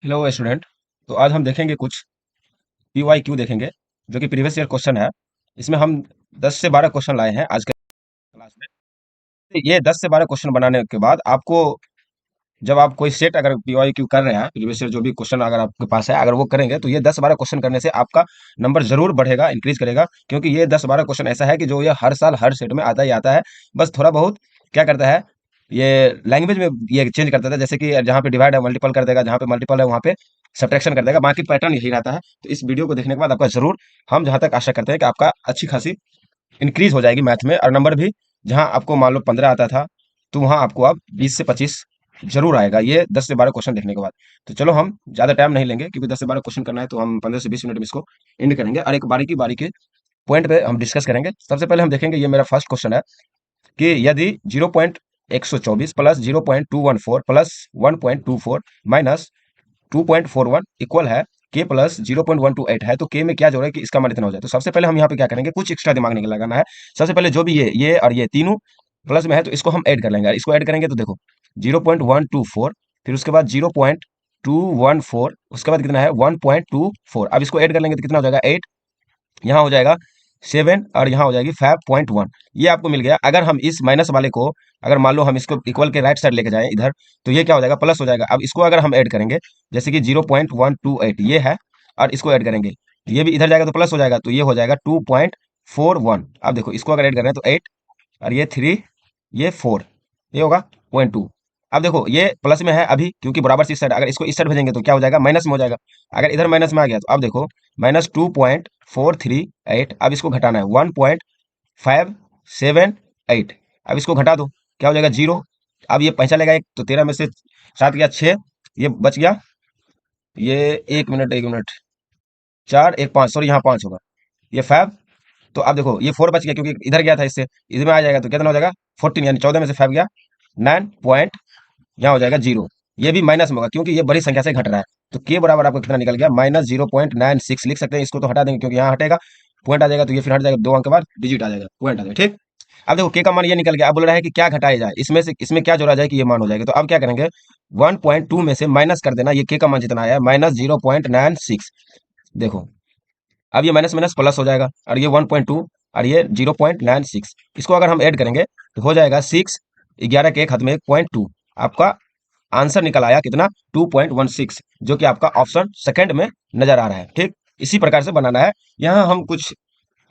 Hello student. तो आज हम देखेंगे कुछ PYQ देखेंगे जो कि प्रीवियस ईयर क्वेश्चन है। इसमें हम 10 से 12 क्वेश्चन लाए हैं आज के क्लास में। तो ये 10 से 12 क्वेश्चन बनाने के बाद आपको जब आप कोई सेट अगर PYQ कर रहे हैं, प्रीवियस ईयर जो भी क्वेश्चन अगर आपके पास है अगर वो करेंगे तो ये 10-12 क्वेश्चन करने से आपका नंबर जरूर बढ़ेगा, इंक्रीज करेगा। क्योंकि ये 10-12 क्वेश्चन ऐसा है कि जो ये हर साल हर सेट में आता ही आता है। बस थोड़ा बहुत क्या करता है, ये लैंग्वेज में ये चेंज करता था। जैसे कि जहाँ पे डिवाइड है मल्टीपल कर देगा, जहाँ पे मल्टीपल है वहाँ पे सब्ट्रैक्शन कर देगा। बाकी पैटर्न यही रहता है। तो इस वीडियो को देखने के बाद आपका जरूर, हम जहाँ तक आशा करते हैं कि आपका अच्छी खासी इंक्रीज हो जाएगी मैथ में, और नंबर भी जहाँ आपको मान लो 15 आता था तो वहाँ आपको अब 20 से 25 जरूर आएगा, ये 10 से 12 क्वेश्चन देखने के बाद। तो चलो हम ज़्यादा टाइम नहीं लेंगे क्योंकि 10 से 12 क्वेश्चन करना है, तो हम 15 से 20 मिनट में इसको एंड करेंगे और एक बारी के पॉइंट पे हम डिस्कस करेंगे। सबसे पहले हम देखेंगे, ये मेरा फर्स्ट क्वेश्चन है कि यदि 0.124 प्लस 0.214 प्लस 1.24 माइनस 2.41 इक्वल है के प्लस 0.128 है, तो के में क्या जोड़ा है कि इसका मान इतना हो जाए। तो सबसे पहले हम यहाँ पे क्या करेंगे, कुछ एक्स्ट्रा दिमाग नहीं लगाना है। सबसे पहले जो भी ये और ये तीनों प्लस में है तो इसको हम ऐड कर लेंगे। इसको ऐड करेंगे तो देखो 0.124, फिर उसके बाद 0.214, उसके बाद कितना है 1.24। अब इसको ऐड कर लेंगे तो कितना हो जाएगा 8, यहाँ हो जाएगा 7 और यहाँ हो जाएगी 5.1। ये आपको मिल गया। अगर हम इस माइनस वाले को, अगर मान लो हम इसको इक्वल के राइट साइड लेके जाएं इधर, तो ये क्या हो जाएगा प्लस हो जाएगा। अब इसको अगर हम ऐड करेंगे, जैसे कि 0.128 ये है और इसको ऐड करेंगे, ये भी इधर जाएगा तो प्लस हो जाएगा, तो ये हो जाएगा 2.41। अब देखो इसको अगर ऐड कर रहे हैं तो 8 और ये 3, ये 4, ये होगा 0.2। अब देखो ये प्लस में है अभी क्योंकि बराबर से इस साइड, अगर इसको इस साइड भेजेंगे तो क्या हो जाएगा माइनस में हो जाएगा। अगर इधर माइनस में आ गया तो अब देखो -2.438। अब इसको घटाना है 1.578। अब इसको घटा दो, क्या हो जाएगा 0। अब ये पैसा लेगा एक, तो 13 में से 7 गया 6, ये बच गया। ये 1 मिनट 4 1 5, सॉरी यहाँ 5 होगा, ये 5। तो अब देखो ये 4 बच गया क्योंकि इधर गया था, इससे इधर में आ जाएगा तो कितना हो जाएगा 14, यानी 14 में से 5 गया 9 पॉइंट, यहाँ हो जाएगा 0। ये भी माइनस में होगा क्योंकि ये बड़ी संख्या से घट रहा है। तो के बराबर आपको कितना निकल गया -0.96 लिख सकते हैं। इसको तो हटा देंगे क्योंकि यहाँ हटेगा, पॉइंट आ जाएगा तो ये फिर हट जाएगा, 2 अंक के बाद डिजिट आ जाएगा, पॉइंट आ जाएगा। ठीक। अब देखो के का मान ये निकल गया। अब बोल रहा है कि क्या घटाया जाए, इसमें से इसमें क्या जोड़ा जाए कि ये मान हो जाएगा। तो अब क्या करेंगे 1.2 में से माइनस कर देना, ये के का मान जितना आया है -0.96। देखो अब ये माइनस माइनस प्लस हो जाएगा और ये 1.2 और ये 0.96, इसको अगर हम ऐड करेंगे तो हो जाएगा 6, 11 के एक हाथ में 1.2। आपका आंसर निकल आया कितना 2.16, जो कि आपका ऑप्शन सेकंड में नजर आ रहा है। ठीक, इसी प्रकार से बनाना है। यहाँ हम कुछ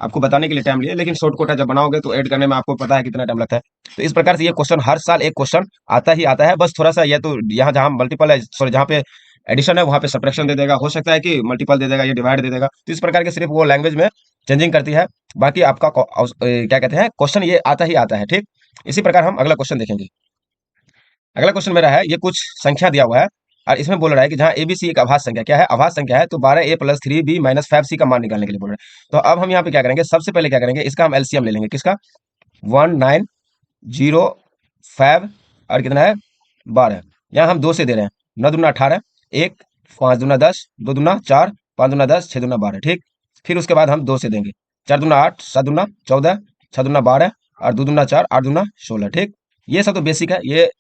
आपको बताने के लिए टाइम लिए, लेकिन शॉर्टकट है, जब बनाओगे तो ऐड करने में आपको पता है कितना टाइम लगता है। तो इस प्रकार से ये क्वेश्चन हर साल एक क्वेश्चन आता ही आता है। बस थोड़ा सा ये तो यहाँ जहाँ मल्टीपल है, सॉरी जहाँ पे एडिशन है वहाँ पे सब्ट्रैक्शन दे देगा, हो सकता है कि मल्टीपल दे देगा, ये डिवाइड दे देगा। तो इस प्रकार के सिर्फ वो लैंग्वेज में चेंजिंग करती है। बाकी आपका क्या कहते हैं क्वेश्चन ये आता ही आता है। ठीक, इसी प्रकार हम अगला क्वेश्चन देखेंगे। अगला क्वेश्चन मेरा है, ये कुछ संख्या दिया हुआ है और इसमें बोल रहा है कि जहाँ एबीसी एक अभाज्य संख्या, क्या है अभाज्य संख्या है, तो 12a plus 3b minus 5c का मान निकालने के लिए बोल रहे हैं। तो अब हम यहाँ पे क्या करेंगे, सबसे पहले क्या करेंगे, इसका हम एलसीएम ले लेंगे। किसका 1905 और कितना है 12। यहाँ हम 2 से दे रहे हैं, 9 दूना 18, 1 5 दूना 10, 2 दूना 4, 5 दूना 10, 6 दूना 12। ठीक, फिर उसके बाद हम 2 से देंगे, 4 दूना 8, 7 दूना 14, 6 दूना 12 और 2 दूना 4, 8 दूना 16। ठीक, ये सब तो बेसिक है, ये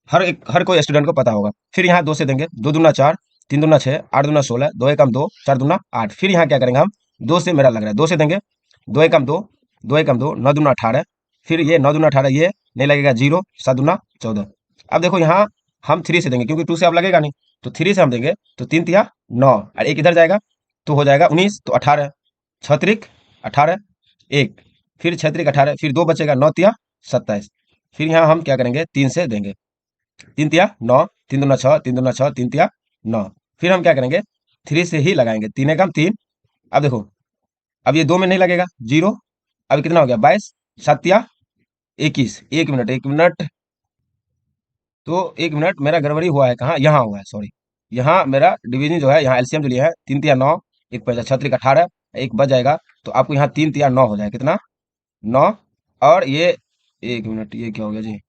हर कोई स्टूडेंट को पता होगा। फिर यहाँ 2 से देंगे, 2 दूना 4, 3 दूना 6, 8 दूना 16, 2 एकम 2, 4 दूना 8। फिर यहाँ क्या करेंगे हम 2 से, मेरा लग रहा है 2 से देंगे, 2 एकम 2, 2 एकम 2, 9 दूना 18। फिर ये 9 दूना 18, ये नहीं लगेगा 0, 7 दूना 14। अब देखो यहाँ हम 3 से देंगे क्योंकि 2 से अब लगेगा नहीं, तो 3 से हम देंगे तो 3 तिया 9 और एक इधर जाएगा तो हो जाएगा 19, तो 18, 6 त्रिक 18, 1, फिर 6 त्रिक 18, फिर 2 बचेगा 9 तिया 27। फिर यहाँ हम क्या करेंगे 3 से देंगे, 3 तिया 9, 3 दूना 6, 3 दूना 6, 3 तिया 9। फिर हम क्या करेंगे 3 से ही लगाएंगे, 3 एकम 3। अब देखो अब ये 2 में नहीं लगेगा 0। अब कितना हो गया 22, 7 तिया 21। 1 मिनट तो 1 मिनट मेरा गड़बड़ी हुआ है, कहाँ यहाँ हुआ है, सॉरी। यहाँ मेरा डिवीजन जो है, यहाँ एलसीएम जो लिया है 3 तिया 9, एक पैसा 6 त्रिक 18, एक बच जाएगा। तो आपको यहाँ 3 तिया 9 हो जाएगा, कितना 9। और ये 1 मिनट, ये क्या हो गया जी,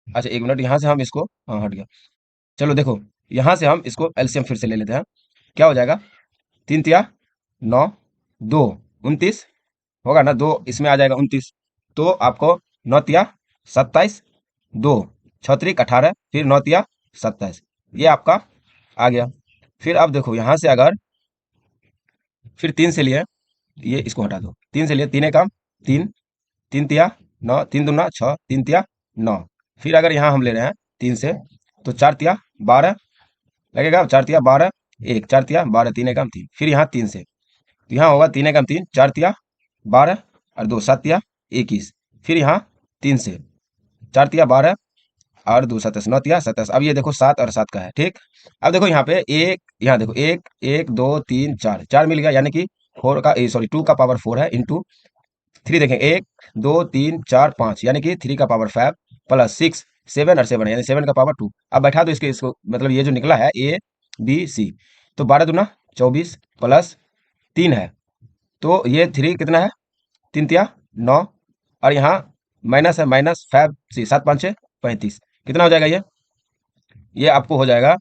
अच्छा 1 मिनट, यहाँ से हम इसको, हाँ हट गया। चलो देखो यहाँ से हम इसको एलसीएम फिर से ले लेते हैं। क्या हो जाएगा 3 तिया 9, 2 29 होगा ना, 2 इसमें आ जाएगा 29। तो आपको 9 तिया 27, 2 6 त्रिक 18, फिर 9 तिया 27। ये आपका आ गया। फिर अब देखो यहाँ से अगर फिर 3 से लिए, ये इसको हटा दो, 3 से लिए, 3 एकम 3, 3 तिया 9, 3 दूना 6, 3 तिया 9। फिर अगर यहाँ हम ले रहे हैं 3 से, तो 4 तिया 12 लगेगा, 4 तिया 12, 1 4 तिया 12, 3 एकम 3। फिर यहाँ 3 से, तो यहाँ होगा 3 एकम 3, 4 तिया 12 और 2 7 तिया 21। फिर यहाँ 3 से, 4 तिया 12 और 2 27, 9 तिया 27। अब ये देखो 7 और 7 का है, ठीक। अब देखो यहाँ पे एक, यहाँ देखो 1 1 2 3 4, 4 मिल गया, यानी कि 4 का सॉरी 2 का पावर 4 है, इंटू 3 देखें, 1 2 3 4 5, यानी कि 3 का पावर 5 प्लस 6 7 और 7 यानी 7 का पावर 2। अब बैठा दो इसको मतलब ये जो निकला है ए बी सी, तो 12 दूना 24 प्लस 3 है, तो ये 3 कितना है, 3 तिया 9, और यहाँ माइनस है, माइनस 5 सी 7 5 6 35, कितना हो जाएगा ये आपको हो जाएगा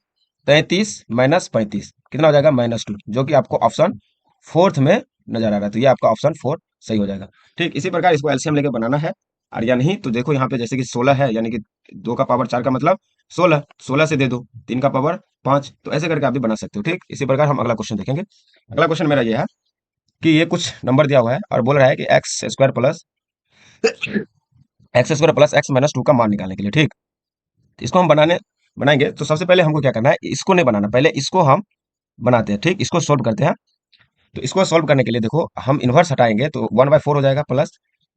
33 माइनस 35, कितना हो जाएगा -2, जो कि आपको ऑप्शन फोर्थ में नजर आ रहा है। तो ये आपका ऑप्शन 4 सही हो जाएगा। ठीक इसी प्रकार इसको एलसीएम लेके बनाना है, और या नहीं तो देखो यहाँ पे जैसे कि 16 है, यानी कि 2 का पावर 4 का मतलब 16, 16 से दे दो 3 का पावर 5, तो ऐसे करके आप भी बना सकते हो। ठीक इसी प्रकार हम अगला क्वेश्चन देखेंगे। अगला क्वेश्चन मेरा ये है कि ये कुछ नंबर दिया हुआ है और बोल रहा है कि x² + x - 2 का मान निकालने के लिए। ठीक, तो इसको हम बनाएंगे तो सबसे पहले हमको क्या करना है, इसको नहीं बनाना, पहले इसको हम बनाते हैं। ठीक, इसको सोल्व करते हैं। तो इसको सोल्व करने के लिए देखो हम इन्वर्स हटाएंगे तो 1/4 हो जाएगा प्लस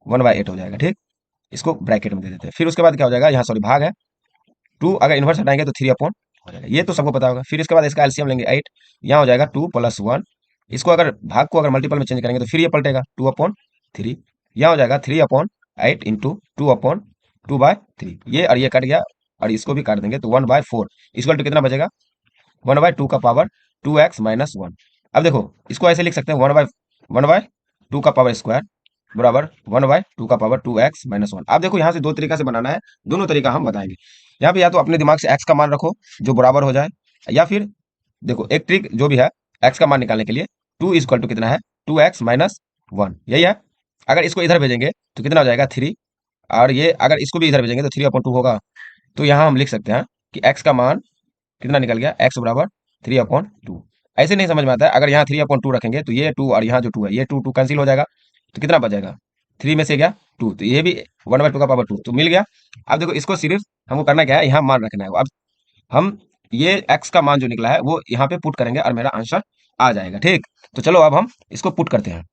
1/8 हो जाएगा। ठीक, इसको ब्रैकेट में दे देते हैं। फिर उसके बाद क्या हो जाएगा, यहाँ सॉरी भाग है 2, अगर इन्वर्स हटाएंगे तो 3/, हो जाएगा, ये तो सबको पता होगा। फिर इसके बाद इसका एलसीएम लेंगे 8, यहाँ हो जाएगा 2 + 1, इसको अगर भाग को अगर मल्टीपल में चेंज करेंगे तो फिर ये पलटेगा 2/3, यहाँ हो जाएगा 3/8 इंटू 2/2/3, ये और ये कट गया और इसको भी काट देंगे तो 1/4 इक्वल टू कितना बचेगा, 1/2 का पावर 2x - 1। अब देखो इसको ऐसे लिख सकते हैं 1/2 का पावर स्क्वायर बराबर 1/2 का पावर 2x - 1। अब देखो यहाँ से दो तरीका से बनाना है, दोनों तरीका हम बताएंगे। यहाँ पे या तो अपने दिमाग से x का मान रखो जो बराबर हो जाए, या फिर देखो एक ट्रिक जो भी है x का मान निकालने के लिए, 2 इक्वल टू कितना है, 2x - 1, यही है। अगर इसको इधर भेजेंगे तो कितना हो जाएगा 3, और ये अगर इसको भी इधर भेजेंगे तो 3/2 होगा। तो यहाँ हम लिख सकते हैं कि x का मान कितना निकल गया, x बराबर 3/2। ऐसे नहीं समझ में आता है, अगर यहाँ 3/2 रखेंगे तो ये 2 और यहाँ जो 2 है ये 2 कैंसिल हो जाएगा, तो कितना बचेगा, 3 में से गया 2, तो ये भी 1/2 का पावर 2 तो मिल गया। अब देखो इसको सिर्फ हमको करना क्या है, यहाँ मान रखना है। अब हम ये x का मान जो निकला है वो यहाँ पे पुट करेंगे और मेरा आंसर आ जाएगा। ठीक, तो चलो अब हम इसको पुट करते हैं।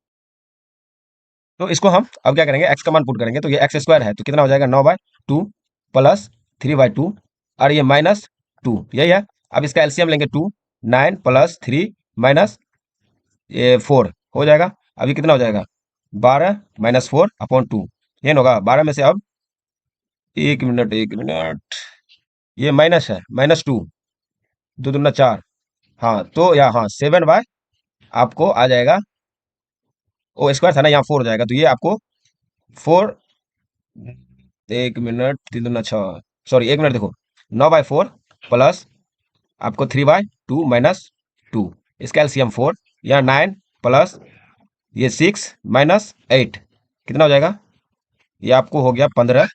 तो इसको हम अब क्या करेंगे, x का मान पुट करेंगे तो ये x² है तो कितना हो जाएगा 9/2 प्लस 3/2 और ये -2, यही है। अब इसका एलसीएम लेंगे 2, 9 + 3 माइनस ये 4 हो जाएगा। अभी कितना हो जाएगा 12 - 4/2, ये ना होगा 12 में से अब एक मिनट ये माइनस है, -2, 2 दूना 4, हाँ तो या हाँ 7 आपको आ जाएगा, ओ स्क्वायर था ना, यहाँ 4 हो जाएगा, तो ये आपको 4, 1 मिनट 3 दूना 6, सॉरी 1 मिनट देखो 9/4 प्लस आपको 3/2 -2, इसका एलसीएम 4, यहाँ 9 प्लस ये 6 -8 कितना हो जाएगा, ये आपको हो गया 15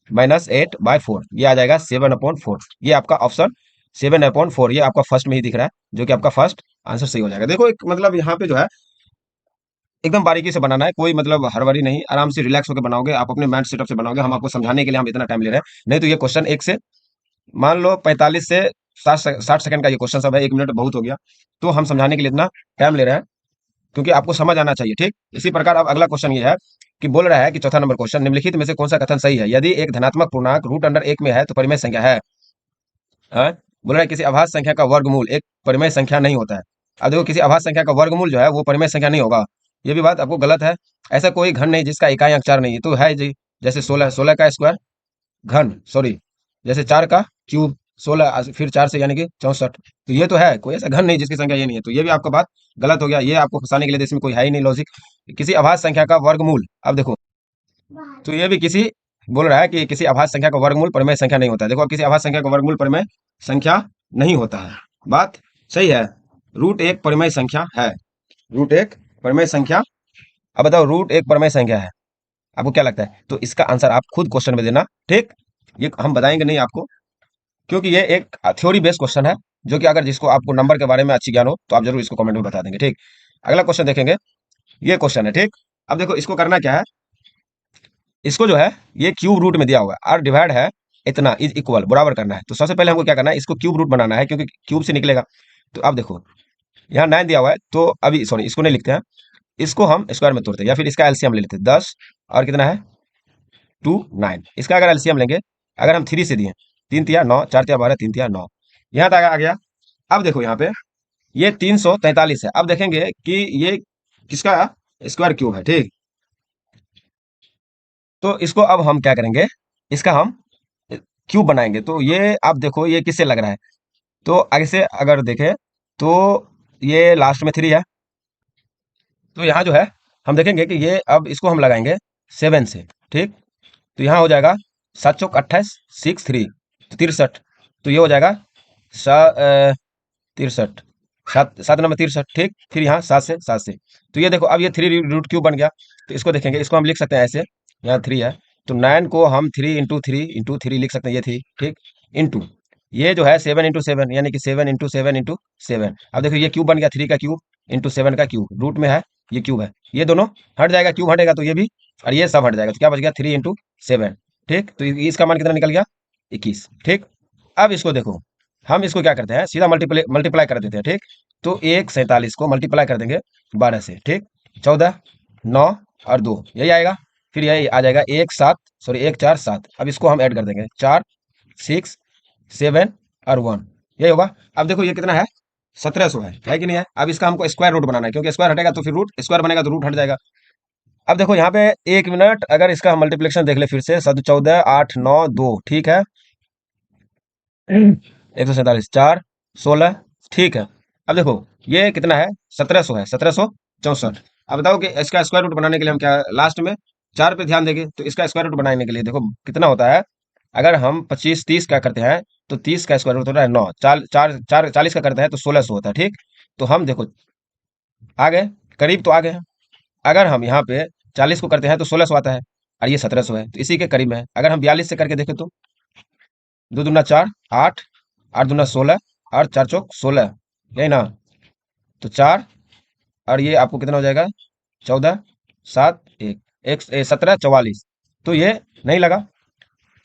-8/4, ये आ जाएगा 7/4। ये आपका ऑप्शन 7/4 ये आपका फर्स्ट में ही दिख रहा है, जो कि आपका फर्स्ट आंसर सही हो जाएगा। देखो एक मतलब यहाँ पे जो है एकदम बारीकी से बनाना है, कोई मतलब हड़बड़ी नहीं, आराम से रिलैक्स होकर बनाओगे, आप अपने माइंड सेटअप से बनाओगे। हम आपको समझाने के लिए हम इतना टाइम ले रहे हैं, नहीं तो ये क्वेश्चन एक से मान लो 45 से 60 सेकंड का ये क्वेश्चन सब है, 1 मिनट बहुत हो गया, तो हम समझाने के लिए इतना टाइम ले रहे हैं क्योंकि आपको समझ आना चाहिए। ठीक, इसी प्रकार अब अगला क्वेश्चन ये है कि बोल रहा है कि चौथा नंबर क्वेश्चन, निम्नलिखित में से कौन सा कथन सही है, यदि एक धनात्मक पूर्णांक √1 में है तो परिमेय संख्या है। हाँ? बोल रहा है किसी अभाज्य संख्या का वर्गमूल एक परिमेय संख्या नहीं होता है। अब देखो किसी अभाज्य संख्या का वर्गमूल जो है वो परिमेय संख्या नहीं होगा, ये भी बात आपको गलत है। ऐसा कोई घन नहीं जिसका इकाई अंक 4 नहीं है, तो है जी, जैसे 16 का स्क्वायर घन, सॉरी जैसे 4 का क्यूब 16 फिर 4 से यानी कि 64, तो ये तो है, कोई ऐसा घन नहीं जिसकी संख्या ये नहीं है, तो ये भी आपका बात गलत हो गया। ये आपको फंसाने के लिए, इसमें कोई है ही नहीं लॉजिक, किसी अभाज्य संख्या का वर्गमूल। अब देखो तो ये भी किसी बोल रहा है कि किसी अभाज्य संख्या का वर्गमूल परिमेय संख्या नहीं होता है। देखो अब किसी अभाज्य संख्या का वर्गमूल परिमेय संख्या नहीं होता है, बात सही है। √1 परिमेय संख्या है, √1 परिमेय संख्या। अब बताओ √1 परिमेय संख्या है, आपको क्या लगता है, तो इसका आंसर आप खुद क्वेश्चन में देना। ठीक, ये हम बताएंगे नहीं आपको, क्योंकि ये एक थ्योरी बेस्ड क्वेश्चन है, जो कि अगर जिसको आपको नंबर के बारे में अच्छी ज्ञान हो तो आप जरूर इसको कमेंट में बता देंगे, ठीक। अगला क्वेश्चन देखेंगे, ये क्वेश्चन है, ठीक। अब देखो इसको करना क्या है, इसको जो है ये क्यूब रूट में दिया हुआ है और डिवाइड है इतना, इज इक्वल, बराबर करना है। तो सबसे पहले हमको क्या करना है, इसको क्यूब रूट बनाना है, क्योंकि क्यूब से निकलेगा। तो अब देखो यहाँ 9 दिया हुआ है, तो अभी सॉरी इसको नहीं लिखते हैं, इसको हम स्क्वायर में तोड़ते हैं, या फिर इसका एलसीएम ले लेते हैं। 10 और कितना है 2 9, इसका अगर एलसीएम लेंगे, अगर हम 3 से दिए, 3 तिया 9, 4 तिया 12, 3 तिया 9, यहाँ तक आ गया। अब देखो यहाँ पे ये 343 है। अब देखेंगे कि ये किसका स्क्वायर क्यूब है, ठीक। तो इसको अब हम क्या करेंगे, इसका हम क्यूब बनाएंगे। तो ये आप देखो ये किससे लग रहा है, तो आगे से अगर देखें तो ये लास्ट में 3 है। तो यहाँ जो है हम देखेंगे कि ये अब इसको हम लगाएंगे 7 से, ठीक। तो यहाँ हो जाएगा 7 चौक 28, 6 3 तो 63। तो ये हो जाएगा 63, 7 7 नंबर 63, ठीक। फिर यहाँ 7 से तो ये देखो अब ये 3 रूट क्यूब बन गया। तो इसको देखेंगे, इसको हम लिख सकते हैं ऐसे, यहाँ 3 है, तो 9 को हम 3 इंटू 3 लिख सकते हैं, ये 3, ठीक। इंटू ये जो है 7 इंटू 7, यानी कि 7 इंटू 7 इंटू 7। अब देखो ये क्यूब बन गया, 3 का क्यूब इंटू 7 का क्यूब, रूट में है, ये क्यूब है, ये दोनों हट जाएगा, क्यूब हटेगा तो ये भी, और ये सब हट जाएगा, तो क्या बच गया 3 इंटू 7, ठीक। तो इसका मान कितना निकल गया 21, ठीक। अब इसको देखो, हम इसको क्या करते हैं, सीधा मल्टीप्लाई मल्टीप्लाई कर देते हैं, ठीक। तो 1 47 को मल्टीप्लाई कर देंगे 12 से, ठीक। 14 9 और 2 यही आएगा। फिर यही आ जाएगा 1 7, सॉरी 1 4 7। अब इसको हम ऐड कर देंगे 4 6 7 और 1, यही होगा। अब देखो ये कितना है 1700 है कि नहीं है। अब इसका हमको स्क्वायर रूट बनाना है, क्योंकि स्क्वायर हटेगा तो फिर रूट, स्क्वायर बनेगा तो रूट हट जाएगा। अब देखो यहाँ पे 1 मिनट, अगर इसका हम मल्टीप्लिकेशन देख ले फिर से, 14 8 9 2, ठीक है। 147 4 16, ठीक है। अब देखो ये कितना है 1700 है, 1764। अब बताओ कि इसका स्क्वायर रूट बनाने के लिए हम क्या लास्ट में 4 पे ध्यान देंगे। तो इसका स्क्वायर रूट बनाने के लिए देखो कितना होता है, अगर हम 25 30 का करते हैं तो 30 का स्क्वायर रूट होता है 9, 4 4 4 40 का करते हैं तो 1600 होता है, ठीक। तो हम देखो आ गए, करीब तो आ गए हैं। अगर हम यहाँ पे 40 को करते हैं तो 1600 आता है, और ये 1700 है, तो इसी के करीब में है। अगर हम 42 से करके देखें तो 2 दूना 4 8, 8 दूना 16 और 4 चौक 16, यही ना। तो 4 और ये आपको कितना हो जाएगा 14 7 1 एक 17 44। तो ये नहीं लगा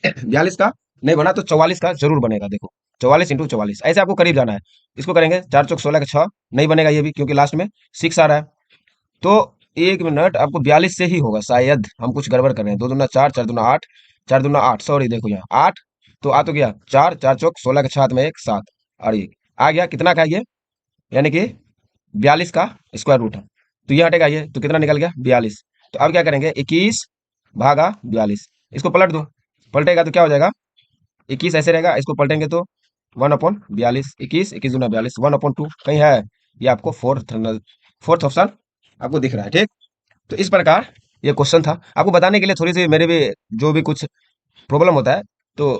42 का नहीं बना, तो 44 का जरूर बनेगा। देखो 44 इंटू 44, ऐसे आपको करीब जाना है। इसको करेंगे 4 चौक 16 के 6, नहीं बनेगा ये भी, क्योंकि लास्ट में 6 आ रहा है। तो 1 मिनट, आपको 42 से ही होगा, शायद हम कुछ गड़बड़ कर रहे हैं। 2 दूना 4 4 दूना 8, 4 दूना 8, सॉरी देखो यहाँ 8, तो आ तो गया 4 4 चौक 16 के 6 में 1 7, और ये आ गया कितना का ये, यानी कि 42 का स्क्वायर रूट है। तो ये हटेगा ये, तो कितना निकल गया 42। तो अब क्या करेंगे 21 भागा 42, इसको पलट दो, पलटेगा तो क्या हो जाएगा 21 ऐसे रहेगा, इसको पलटेंगे तो 1/42, 21 21 दूना 42, 1/2 कहीं है, ये आपको फोर्थ ऑप्शन आपको दिख रहा है, ठीक। तो इस प्रकार ये क्वेश्चन था, आपको बताने के लिए। थोड़ी सी मेरे भी जो भी कुछ प्रॉब्लम होता है तो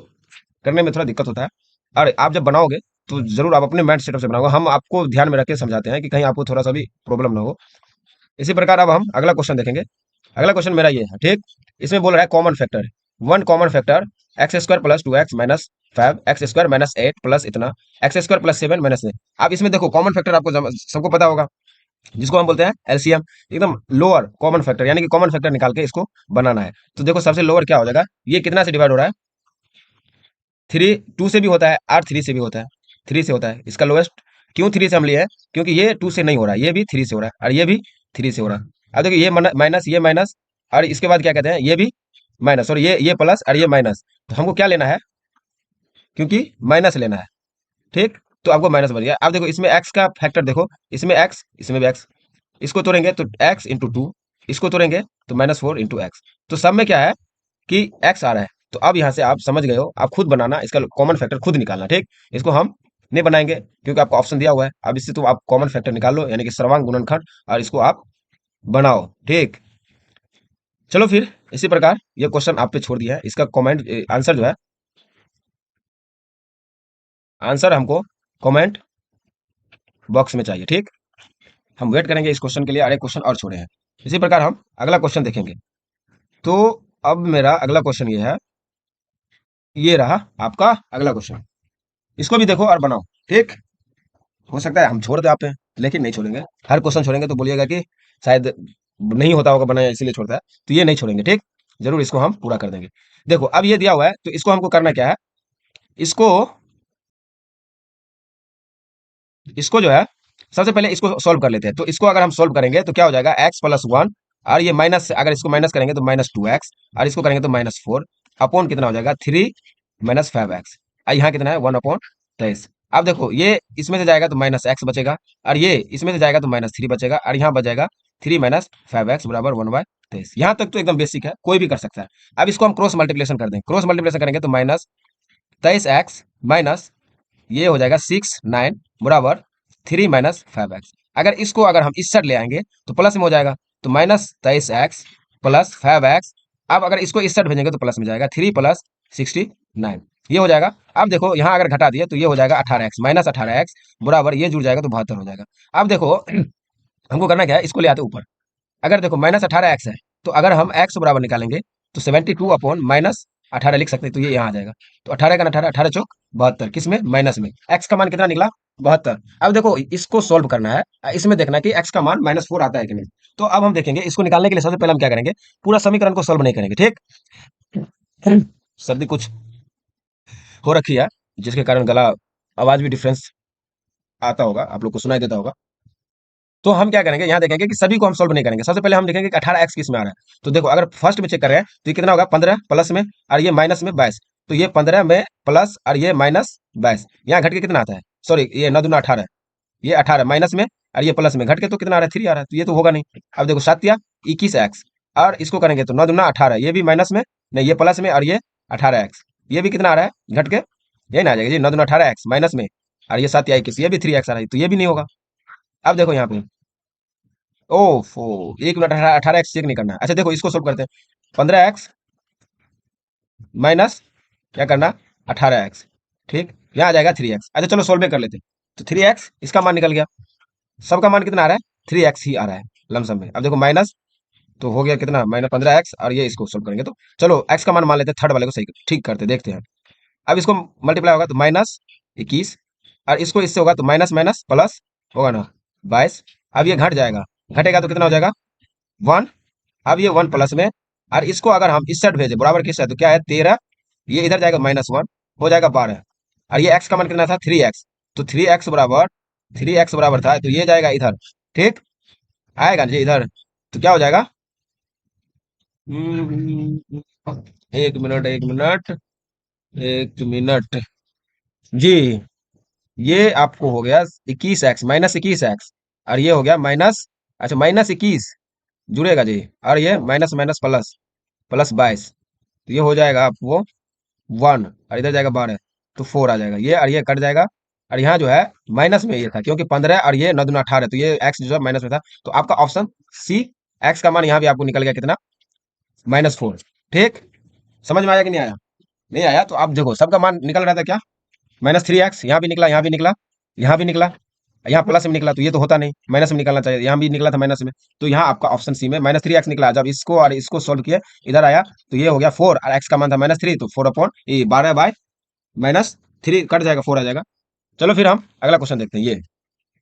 करने में थोड़ा दिक्कत होता है, और आप जब बनाओगे तो जरूर आप अपने माइंड सेटअप से बनाओगे, हम आपको ध्यान में रख के समझाते हैं कि कहीं आपको थोड़ा सा भी प्रॉब्लम ना हो। इसी प्रकार अब हम अगला क्वेश्चन देखेंगे। अगला क्वेश्चन मेरा ये है, ठीक। इसमें बोल रहा है common factor, one common factor x² + 2x - 5 x² - 8 plus इतना x² + 7 - 8। अब इसमें देखो कॉमन फैक्टर आपको सबको पता होगा, जिसको हम बोलते हैं एलसीएम, एकदम लोअर कॉमन फैक्टर, यानी कि कॉमन फैक्टर निकाल के इसको बनाना है। तो देखो सबसे लोअर क्या हो जाएगा, ये कितना से डिवाइड हो रहा है, 2 से भी होता है और 3 से भी होता है, 3 से होता है इसका लोएस्ट। क्यों 3 से हम लिए हैं, क्योंकि ये 2 से नहीं हो रहा है, ये भी 3 से हो रहा है और ये भी 3 से हो रहा है। अब देखिए ये माइनस, ये माइनस, और इसके बाद क्या कहते हैं, ये भी माइनस, और ये प्लस और ये माइनस। तो हमको क्या लेना है, क्योंकि माइनस लेना है, ठीक। तो आपको माइनस बन गया। अब देखो इसमें एक्स का फैक्टर देखो, इसमें एक्स इसमें भी एक्स, इसको तोड़ेंगे तो x इंटू 2, इसको तोड़ेंगे तो -4 इंटू एक्स। तो सब में क्या है कि x आ रहा है। तो अब यहाँ से आप समझ गए हो, आप खुद बनाना, इसका कॉमन फैक्टर खुद निकालना, ठीक। इसको हम नहीं बनाएंगे क्योंकि आपको ऑप्शन दिया हुआ है। अब इससे तो आप कॉमन फैक्टर निकाल लो, यानी कि सर्वांग गुणनखंड, और इसको आप बनाओ, ठीक। चलो फिर इसी प्रकार ये क्वेश्चन आप पे छोड़ दिया है, इसका कमेंट आंसर जो है, आंसर हमको कमेंट बॉक्स में चाहिए, ठीक। हम वेट करेंगे इस क्वेश्चन के लिए, अरे क्वेश्चन और छोड़े हैं। इसी प्रकार हम अगला क्वेश्चन देखेंगे। तो अब मेरा अगला क्वेश्चन ये है, ये रहा आपका अगला क्वेश्चन। इसको भी देखो और बनाओ। ठीक, हो सकता है हम छोड़ दे आप पे, लेकिन नहीं छोड़ेंगे। हर क्वेश्चन छोड़ेंगे तो बोलिएगा कि शायद नहीं होता होगा बनाया इसीलिए छोड़ता है, तो ये नहीं छोड़ेंगे। ठीक, जरूर इसको हम पूरा कर देंगे। देखो अब ये दिया हुआ है, तो इसको हमको करना क्या है, इसको इसको जो है सबसे पहले इसको सॉल्व कर लेते हैं। तो इसको अगर हम सॉल्व करेंगे तो क्या हो जाएगा, एक्स प्लस वन, और ये माइनस, अगर इसको माइनस करेंगे तो माइनस टू एक्स, और इसको करेंगे तो माइनस फोर अपॉन कितना हो जाएगा, थ्री माइनस फाइव एक्स। यहाँ कितना है, वन अपॉन तेईस। अब देखो ये इसमें से जाएगा तो माइनस एक्स बचेगा, और ये इसमें से जाएगा तो माइनस थ्री बचेगा, और यहाँ बचेगा थ्री माइनस फाइव एक्स बराबर वन बाय तेईस। यहाँ तक तो एकदम बेसिक है, कोई भी कर सकता है। अब इसको हम क्रॉस मल्टीप्लिकेशन कर दें, क्रॉस मल्टीप्लिकेशन करेंगे तो माइनस तेईस एक्स माइनस ये हो जाएगा सिक्स नाइन बराबर थ्री माइनस फाइव एक्स। अगर इसको अगर हम इस साइड ले आएंगे तो प्लस में हो जाएगा, तो माइनस तेईस एक्स प्लस फाइव एक्स। अब अगर इसको इस साइड भेजेंगे तो प्लस में जाएगा, थ्री प्लस सिक्सटी नाइन, ये हो जाएगा। अब देखो यहाँ अगर घटा दिए तो ये हो जाएगा अठारह एक्स माइनस अठारह एक्स बराबर, ये जुड़ जाएगा तो बहत्तर हो जाएगा। अब देखो हमको करना क्या है, इसको ले आते ऊपर। अगर देखो माइनस अठारह एक्स है, तो अगर हम एक्स बराबर निकालेंगे तो सेवेंटी टू अपॉन माइनस अठारह लिख सकते हैं, तो ये यहाँ आ जाएगा। तो अठारह का अठारह, अठारह चौक बहत्तर, किसमें, माइनस में। एक्स का मान कितना निकला, बहत्तर। अब देखो इसको सोल्व करना है, इसमें देखना है कि एक्स का मान माइनस फोर आता है कि नहीं। तो अब हम देखेंगे, इसको निकालने के लिए सबसे पहले हम क्या करेंगे, पूरा समीकरण को सोल्व नहीं करेंगे। ठीक, सर्दी कुछ हो रखी है, जिसके कारण गला, आवाज भी डिफरेंस आता होगा, आप लोग को सुनाई देता होगा। तो हम क्या करेंगे, यहाँ देखेंगे कि सभी को हम सोल्व नहीं करेंगे। सबसे पहले हम देखेंगे कि अठारह एक्स किस में आ रहा है। तो देखो अगर फर्स्ट में चेक कर रहे हैं तो ये कितना होगा, पंद्रह प्लस में, और ये माइनस में बाईस। तो ये पंद्रह में प्लस और ये माइनस बाईस, यहाँ घट के कितना आता है, सॉरी ये नौ दूना अठारह, ये अठारह माइनस में और ये प्लस में घट के तो कितना आ रहा है, थ्री आ रहा है। तो ये तो होगा नहीं। अब देखो सात इक्कीस एक्स, और इसको करेंगे तो नौ दूना अठारह, ये भी माइनस में, नहीं ये प्लस में, और ये अठारह एक्स, ये भी कितना आ रहा है घट के, यही ना आ जाएगा जी, नौ दूना अठारह एक्स माइनस में, और ये सात इक्कीस, ये भी थ्री एक्स आ रहा है, तो ये भी नहीं होगा। अब देखो यहाँ पे, ओफो, एक मिनट, अठारह अठारह एक्स चेक नहीं करना है। अच्छा देखो इसको सोल्व करते हैं, पंद्रह एक्स माइनस क्या करना, अठारह एक्स। ठीक, यहाँ आ जाएगा थ्री एक्स। अच्छा चलो सोल्व कर लेते हैं। तो थ्री एक्स इसका मान निकल गया, सबका मान कितना आ रहा है, थ्री एक्स ही आ रहा है लमसम में। अब देखो माइनस, तो हो गया कितना, माइनस पंद्रह एक्स, और ये इसको सोल्व करेंगे तो चलो एक्स का मान मान लेते हैं, थर्ड वाले को सही ठीक करते देखते हैं। अब इसको मल्टीप्लाई होगा तो माइनस इक्कीस, और इसको इससे होगा तो माइनस माइनस प्लस होगा ना, बाईस। अब ये घट जाएगा, घटेगा तो कितना हो जाएगा, वन। अब ये वन प्लस में, और इसको अगर हम इस साइड भेजे बराबर किस साइड, तो क्या है तेरह, ये इधर जाएगा माइनस वन, हो जाएगा बारह। और ये एक्स का मान कितना था, थ्री एक्स, तो थ्री एक्स बराबर था, तो ये जाएगा इधर। ठीक, आएगा जी इधर, तो क्या हो जाएगा, एक मिनट एक मिनट एक मिनट जी, ये आपको हो गया इक्कीस एक्स माइनस इक्कीस एक्स, और ये हो गया माइनस, अच्छा माइनस इक्कीस जुड़ेगा जी, और ये माइनस माइनस प्लस, प्लस बाईस, तो ये हो जाएगा आपको वन, और इधर जाएगा बारह, तो फोर आ जाएगा ये, और ये कट जाएगा। और यहाँ जो है माइनस में ये था, क्योंकि पंद्रह और ये नौ दूना अठारह, तो ये एक्स जो है माइनस में था, तो आपका ऑप्शन सी, एक्स का मान यहाँ भी आपको निकल गया कितना, माइनस फोर। ठीक, समझ में आया कि नहीं आया, नहीं आया तो आप देखो सबका मान निकल रहा था क्या, माइनस थ्री एक्स, यहाँ भी निकला, यहाँ भी निकला, यहाँ भी निकला, यहाँ प्लस में निकला, तो ये तो होता नहीं, माइनस में निकलना चाहिए, यहाँ भी निकला था माइनस में। तो यहाँ आपका ऑप्शन सी में माइनस थ्री एक्स निकला। जब इसको और इसको सोल्व किए, इधर आया तो ये हो गया फोर, और एक्स का मान था माइनस थ्री, तो फोर अपॉन ये बारह बाय माइनस थ्री कट जाएगा, फोर आ जाएगा। चलो फिर हम अगला क्वेश्चन देखते हैं।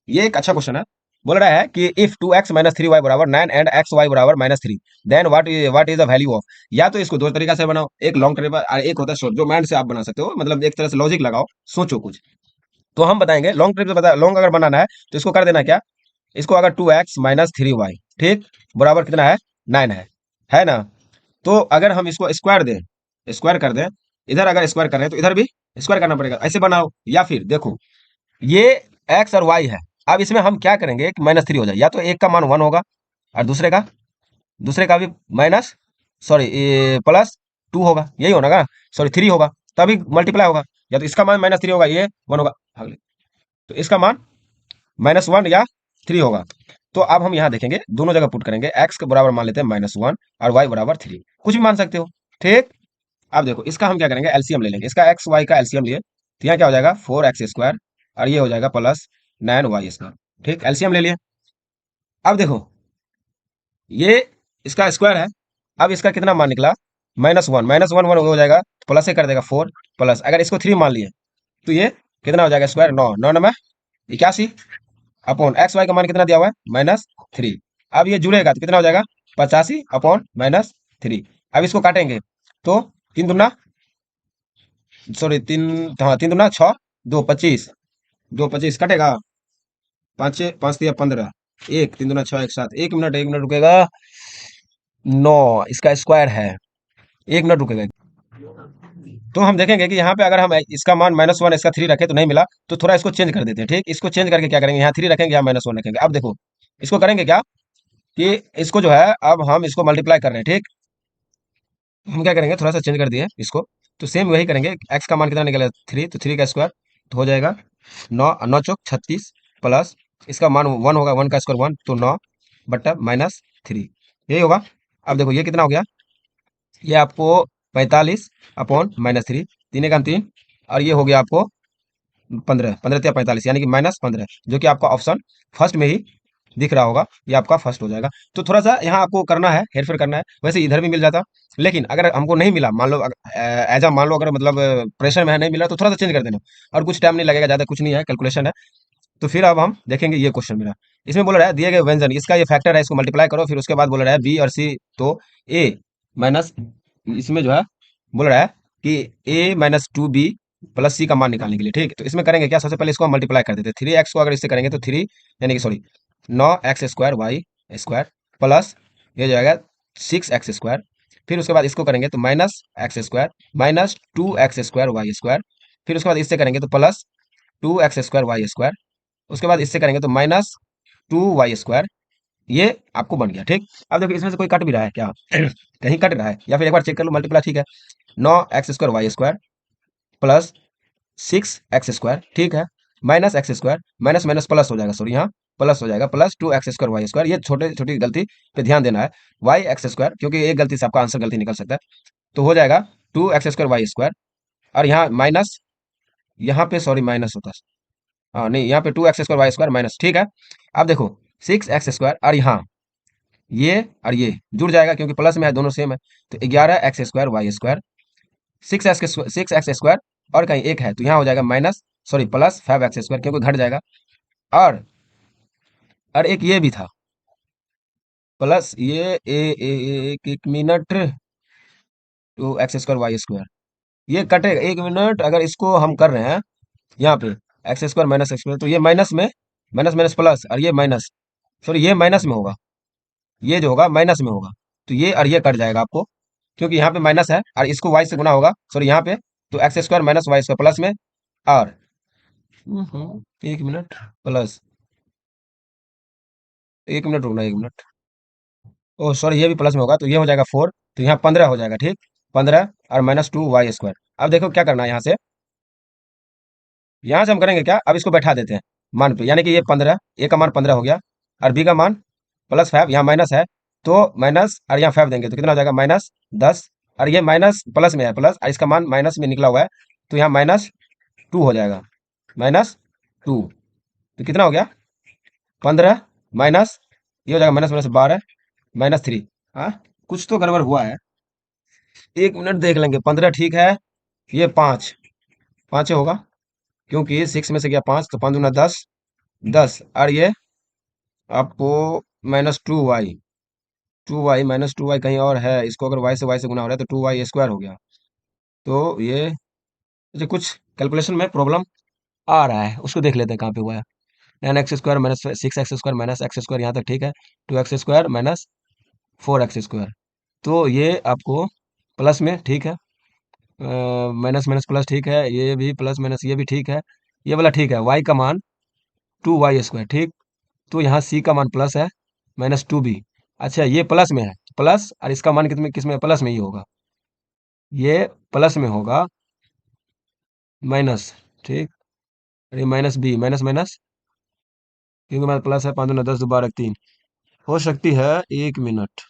ये एक अच्छा क्वेश्चन है। बोल रहा है कि if two x minus three y बराबर नाइन एंड एक्स वाई बराबर minus three, then what is the value of. या तो इसको दो तरीका से बनाओ, एक लॉन्ग ट्रिप और एक होता है शॉर्ट, जो माइंड से आप बना सकते हो, मतलब एक तरह से लॉजिक लगाओ, सोचो कुछ। तो हम बताएंगे लॉन्ग ट्रिप से, बता लॉन्ग अगर बनाना है तो इसको कर देना क्या, इसको अगर two x minus three y, ठीक, बराबर कितना है, नाइन है ना। तो अगर हम इसको स्क्वायर दें, स्क्वायर कर दें, इधर अगर स्क्वायर कर रहे हैं तो इधर भी स्क्वायर करना पड़ेगा, ऐसे बनाओ। या फिर देखो ये एक्स और वाई है, अब इसमें हम क्या करेंगे कि माइनस थ्री हो जाए, या तो एक का मान वन होगा और दूसरे का भी माइनस, सॉरी प्लस टू होगा, यही होना ना, सॉरी थ्री होगा, तभी मल्टीप्लाई होगा। या तो इसका मान माइनस थ्री होगा, ये वन होगा, तो इसका मान माइनस वन या थ्री होगा। तो अब हम यहाँ देखेंगे, दोनों जगह पुट करेंगे, एक्स के बराबर मान लेते हैं माइनस वन, और वाई बराबर थ्री, कुछ भी मान सकते हो। ठीक, अब देखो इसका हम क्या करेंगे, एलसीएम ले लेंगे, इसका एक्स वाई का एलसीएम लिए, तो यहाँ क्या हो जाएगा, फोर एक्स स्क्वायर, और ये हो जाएगा प्लस नाइन वाई स्क्वायर। ठीक, एलसीएम ले लिए। अब देखो ये इसका स्क्वायर है, अब इसका कितना मान निकला, माइनस वन वन हो जाएगा, प्लस से कर देगा फोर, प्लस अगर इसको थ्री मान लिए तो ये कितना हो जाएगा स्क्वायर, 9 9 81 अपॉन एक्स वाई का मान कितना दिया हुआ है, -3। अब ये जुड़ेगा तो कितना हो जाएगा, 85 अपॉन -3। अब इसको काटेंगे तो 3 दूना, सॉरी 3, हाँ 3 दूना 6, 2 25, 2 25 कटेगा, 5 5 या 15, 1 3 दूना 6 1 7, 1 मिनट 1 मिनट रुकेगा, 9 इसका स्क्वायर है, 1 मिनट रुकेगा। तो हम देखेंगे कि यहाँ पे अगर हम इसका मान -1 इसका 3 रखे तो नहीं मिला, तो थोड़ा इसको चेंज कर देते हैं। ठीक, इसको चेंज करके क्या करेंगे, यहाँ 3 रखेंगे, यहाँ -1 रखेंगे। अब देखो इसको करेंगे क्या, कि इसको जो है अब हम इसको मल्टीप्लाई कर रहे हैं। ठीक, हम क्या करेंगे, थोड़ा सा चेंज कर दिए इसको, तो सेम वही करेंगे। एक्स का मान कितना निकला, 3, तो 3 का स्क्वायर तो हो जाएगा 9 9 चौक 36 प्लस इसका मान 1 होगा, 1 का स्क्वायर 1, तो 9/-3 यही होगा। अब देखो ये कितना हो गया, ये आपको 45 अपॉन -3, 3 1 3, और ये हो गया आपको 15, 15 या 45 यानी कि -15, जो कि आपका ऑप्शन फर्स्ट में ही दिख रहा होगा, ये आपका फर्स्ट हो जाएगा। तो थोड़ा सा यहाँ आपको करना है, हेरफेर करना है। वैसे इधर भी मिल जाता, लेकिन अगर हमको नहीं मिला, मान लो एज मान लो अगर मतलब प्रेशर में है नहीं मिला, तो थोड़ा सा चेंज कर देना, और कुछ टाइम नहीं लगेगा, ज़्यादा कुछ नहीं है, कैलकुलेशन है। तो फिर अब हम देखेंगे ये क्वेश्चन मेरा, इसमें बोल रहा है दिए गए व्यंजन, इसका ये फैक्टर है, इसको मल्टीप्लाई करो, फिर उसके बाद बोल रहा है बी और सी, तो ए माइनस, इसमें जो है बोल रहा है कि a-2b प्लस सी का मान निकालने के लिए। ठीक, तो इसमें करेंगे क्या, सबसे पहले इसको हम मल्टीप्लाई कर देते हैं। 3x को अगर इससे करेंगे तो 3 यानी कि सॉरी 9x² y² प्लस ये जाएगा 6x², फिर उसके बाद इसको करेंगे तो -x² -2x²y², फिर उसके बाद इससे करेंगे तो +2x² y², उसके बाद इससे करेंगे तो -2y²। ये आपको बन गया। ठीक, अब देखो इसमें से कोई कट भी रहा है क्या कहीं कट रहा है, या फिर एक बार चेक कर लो मल्टीप्लाई। ठीक है, 9x² y² प्लस 6x², ठीक है, -x², माइनस माइनस प्लस हो जाएगा, सॉरी यहाँ प्लस हो जाएगा, +2x²y², ये छोटे छोटी गलती पे ध्यान देना है, y x², क्योंकि एक गलती से आपका आंसर गलती निकल सकता है, तो हो जाएगा 2x²y², और यहाँ माइनस, यहाँ पे सॉरी माइनस होता है, हाँ नहीं, यहाँ पे 2x²y² माइनस। ठीक है, अब देखो 6x² और यहाँ ये और ये जुड़ जाएगा, क्योंकि प्लस में है, दोनों सेम है, तो 11x²y², 6x² और कहीं एक है, तो यहाँ हो जाएगा माइनस, सॉरी +5x², क्योंकि घट जाएगा, और एक ये भी था प्लस ये एक मिनट, 2x²y², ये कटेगा, 1 मिनट, अगर इसको हम कर रहे हैं यहाँ पे x² -x², तो ये माइनस में माइनस माइनस प्लस, और ये माइनस, सॉरी ये माइनस में होगा, ये जो होगा माइनस में होगा, तो ये और ये कट जाएगा आपको, क्योंकि यहाँ पे माइनस है और इसको y से गुना होगा, सॉरी यहाँ पे, तो x² -y² प्लस में, और 1 मिनट प्लस, 1 मिनट रुकना, 1 मिनट, ओ सॉरी ये भी प्लस में होगा, तो ये हो जाएगा 4, तो यहाँ 15 हो जाएगा। ठीक, 15 और -2y²। अब देखो क्या करना है, यहाँ से हम करेंगे क्या, अब इसको बैठा देते हैं मान पे, यानी कि ये 15, ए का मान 15 हो गया, और बी का मान +5, यहाँ माइनस है, तो माइनस और यहाँ 5 देंगे तो कितना हो जाएगा, -10, और ये माइनस प्लस में है, प्लस, और इसका मान माइनस में निकला हुआ है, तो यहाँ -2 हो जाएगा, -2, तो कितना हो गया, 15 माइनस, ये हो जाएगा माइनस माइनस 12 -3। हाँ, कुछ तो गड़बड़ हुआ है, 1 मिनट देख लेंगे। 15 ठीक है, ये 5 5 होगा, क्योंकि 6 में से गया 5, तो 5 दूना 10, 10, और ये आपको -2y, 2y -2y कहीं और है, इसको अगर y से गुना हो रहा है तो 2y² हो गया, तो ये मुझे कुछ कैलकुलेशन में प्रॉब्लम आ रहा है, उसको देख लेते हैं कहाँ पे हुआ है। 9x² -6x² -x², यहाँ तक ठीक है, 2x² -4x², तो ये आपको प्लस में ठीक है, माइनस माइनस प्लस ठीक है, ये भी प्लस माइनस ये भी ठीक है, ये वाला ठीक है, y का मान 2y², ठीक, तो यहाँ c का मान प्लस है, -2b, अच्छा ये प्लस में है, प्लस, और इसका मान कितने किस में, प्लस में ही होगा, ये प्लस में होगा, माइनस, ठीक, अरे माइनस बी, माइनस माइनस, क्योंकि हमारा प्लस है, 5 दूना 10, 2 12 3, हो सकती है, 1 मिनट,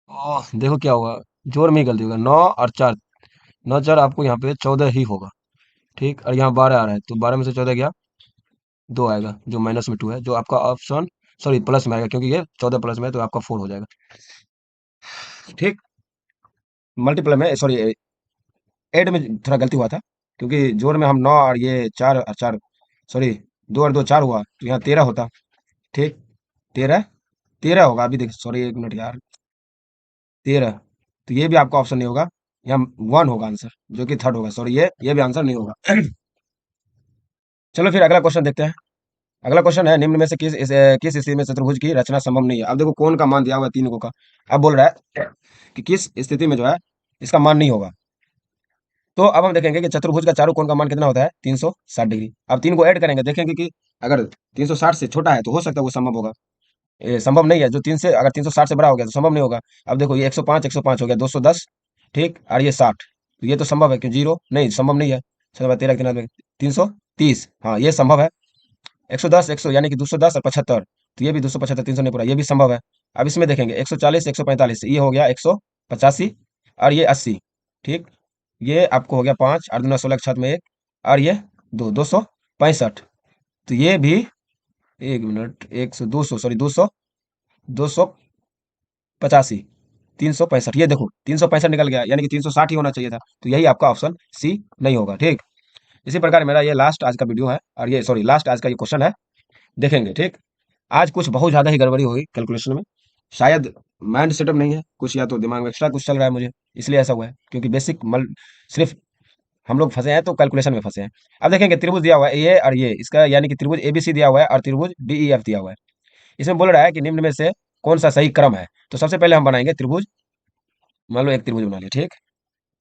ओह देखो क्या होगा, जोर में ही गलती होगा, 9 और 4, 9 4 आपको यहाँ पे 14 ही होगा, ठीक, और यहाँ 12 आ रहा है, तो 12 में से 14 गया, 2 आएगा, जो -2 है, जो आपका ऑप्शन, सॉरी प्लस में आएगा, क्योंकि ये 14 प्लस में है, तो आपका 4 हो जाएगा। ठीक, मल्टीप्लाई में, सॉरी एड में थोड़ा गलती हुआ था, क्योंकि जोड़ में हम 9 और ये 4 और 4, सॉरी, 2 और 2 4 हुआ, तो यहाँ 13 होता। ठीक, 13, 13 होगा। अभी देखिए, सॉरी, एक मिनट यार, 13। तो ये भी आपका ऑप्शन नहीं होगा, यहाँ 1 होगा आंसर, जो कि थर्ड होगा। सॉरी, ये भी आंसर नहीं होगा। चलो फिर अगला क्वेश्चन देखते हैं। अगला क्वेश्चन है, निम्न में से किस स्थिति में चतुर्भुज की रचना संभव नहीं है। अब देखो कौन का मान दिया हुआ है, तीन को का। अब बोल रहा है कि किस स्थिति में जो है इसका मान नहीं होगा। तो अब हम देखेंगे कि चतुर्भुज का चारों कोण का मान कितना होता है, 360 डिग्री। अब तीन को ऐड करेंगे, देखेंगे कि अगर 360 से छोटा है तो हो सकता है वो संभव होगा। ये संभव नहीं है, जो तीन से, अगर 360 से बड़ा हो गया तो संभव नहीं होगा। अब देखो ये 105 हो गया, 210, ठीक, और ये 60, तो ये तो संभव है, क्यों, जीरो नहीं, संभव नहीं है। चलो 13 330, हाँ ये संभव है। 110, 100 यानी कि 210 और 75, तो ये भी 275, 300 नहीं पूरा, ये भी संभव है। अब इसमें देखेंगे 140, 145, ये हो गया 185, और ये 80, ठीक। ये आपको हो गया 5, 8 दूना 16 छत में एक, और ये 265, तो ये भी, एक मिनट, 100, 200, सॉरी, 200, 285, 365, ये देखो 365 निकल गया, यानी कि 360 ही होना चाहिए था। तो यही आपका ऑप्शन सी नहीं होगा, ठीक। इसी प्रकार मेरा ये लास्ट आज का वीडियो है, और ये, सॉरी, लास्ट आज का ये क्वेश्चन है, देखेंगे, ठीक। आज कुछ बहुत ज्यादा ही गड़बड़ी हुई कैलकुलेशन में, शायद माइंड सेटअप नहीं है कुछ, या तो दिमाग में एक्स्ट्रा कुछ चल रहा है मुझे, इसलिए ऐसा हुआ है, क्योंकि बेसिक मल सिर्फ हम लोग फंसे हैं तो कैलकुलेशन में फंसे हैं। अब देखेंगे त्रिभुज दिया हुआ है ये और ये, इसका यानी कि त्रिभुज एबीसी दिया हुआ है और त्रिभुज डीईएफ दिया हुआ है। इसमें बोल रहा है कि निम्न में से कौन सा सही क्रम है। तो सबसे पहले हम बनाएंगे त्रिभुज, मान लो एक त्रिभुज बना लिया, ठीक।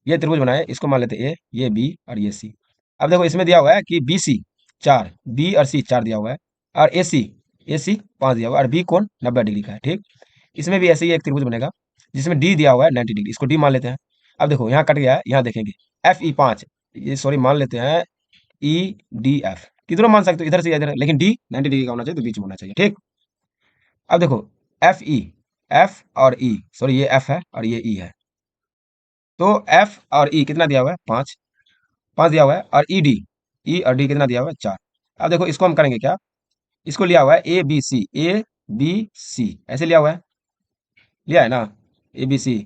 ये त्रिभुज बनाए, इसको मान लेते ए, ये बी और ये सी। अब देखो इसमें दिया हुआ है कि बी सी 4, बी और सी 4 दिया हुआ है, और ए सी 5 दिया हुआ है, और बी कोण 90 डिग्री का है, ठीक। इसमें भी ऐसे ही एक त्रिभुज बनेगा जिसमें डी दिया हुआ है 90 डिग्री, इसको डी मान लेते हैं। अब देखो यहाँ कट गया है, यहाँ देखेंगे एफ ई 5, ये सॉरी मान लेते हैं ई डी एफ, किधरों मान सकते हो, इधर से या इधर, लेकिन डी 90 डिग्री का होना चाहिए, तो बीच में होना चाहिए, ठीक। अब देखो एफ ई, एफ और ई, सॉरी ये एफ है और ये ई है, तो एफ और ई कितना दिया हुआ है, 5, 5 दिया हुआ है, और ई डी, ई और डी कितना दिया हुआ है, 4। अब देखो इसको हम करेंगे क्या, इसको लिया हुआ है ए बी सी, ए बी सी ऐसे लिया हुआ है, लिया है ना, ए बी सी,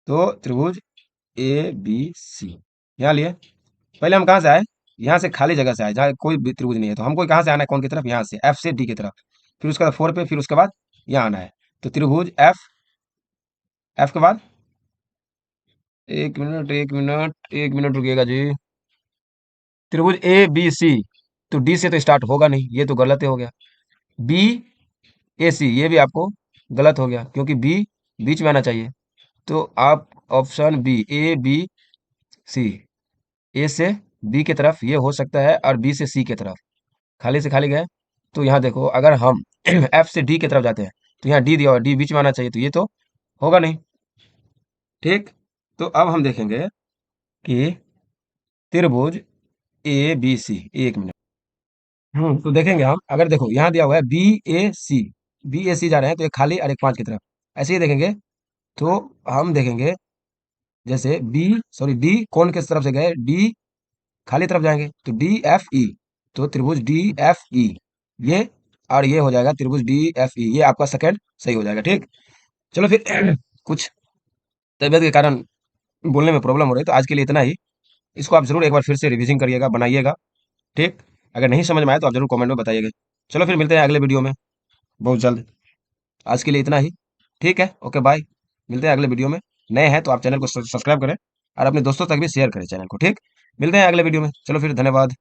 तो त्रिभुज ए बी सी यहाँ लिए। पहले हम कहाँ से आए, यहाँ से खाली जगह से आए, जहाँ कोई भी त्रिभुज नहीं है, तो हमको कहाँ से आना है, कौन की तरफ, यहाँ से एफ से डी की तरफ, फिर उसके बाद 4 पे, फिर उसके बाद यहाँ आना है। तो त्रिभुज एफ, एफ के बाद, एक मिनट, एक मिनट, एक मिनट रुकिएगा जी, त्रिभुज ए बी सी, तो डी से तो स्टार्ट होगा नहीं, ये तो गलत ही हो गया। बी ए सी, ये भी आपको गलत हो गया, क्योंकि बी बीच में आना चाहिए। तो आप option B, A B C, A से बी की तरफ ये हो सकता है, और बी से सी की तरफ खाली से खाली गए। तो यहाँ देखो अगर हम एफ से डी की तरफ जाते हैं, तो यहाँ डी दिया हुआ, डी बीच में आना चाहिए, तो ये तो होगा नहीं, ठीक। तो अब हम देखेंगे कि त्रिभुज ए बी सी, एक मिनट, तो देखेंगे हम, अगर देखो यहाँ दिया हुआ है बी ए सी, बी ए सी जा रहे हैं, तो एक खाली और एक 5 की तरफ, ऐसे ही देखेंगे। तो हम देखेंगे जैसे बी, सॉरी, डी कौन किस तरफ से गए, डी खाली तरफ जाएंगे, तो डी एफ ई, तो त्रिभुज डी एफ ई, ये और ये हो जाएगा त्रिभुज डी एफ ई, ये आपका सेकंड सही हो जाएगा, ठीक। चलो फिर कुछ तबियत के कारण बोलने में प्रॉब्लम हो रही है, तो आज के लिए इतना ही। इसको आप जरूर एक बार फिर से रिवीजन करिएगा, बनाइएगा, ठीक। अगर नहीं समझ में आए तो आप जरूर कमेंट में बताइएगा। चलो फिर मिलते हैं अगले वीडियो में बहुत जल्द। आज के लिए इतना ही, ठीक है, ओके बाय। मिलते हैं अगले वीडियो में। नए हैं तो आप चैनल को सब्सक्राइब करें, और अपने दोस्तों तक भी शेयर करें चैनल को, ठीक। मिलते हैं अगले वीडियो में, चलो फिर, धन्यवाद।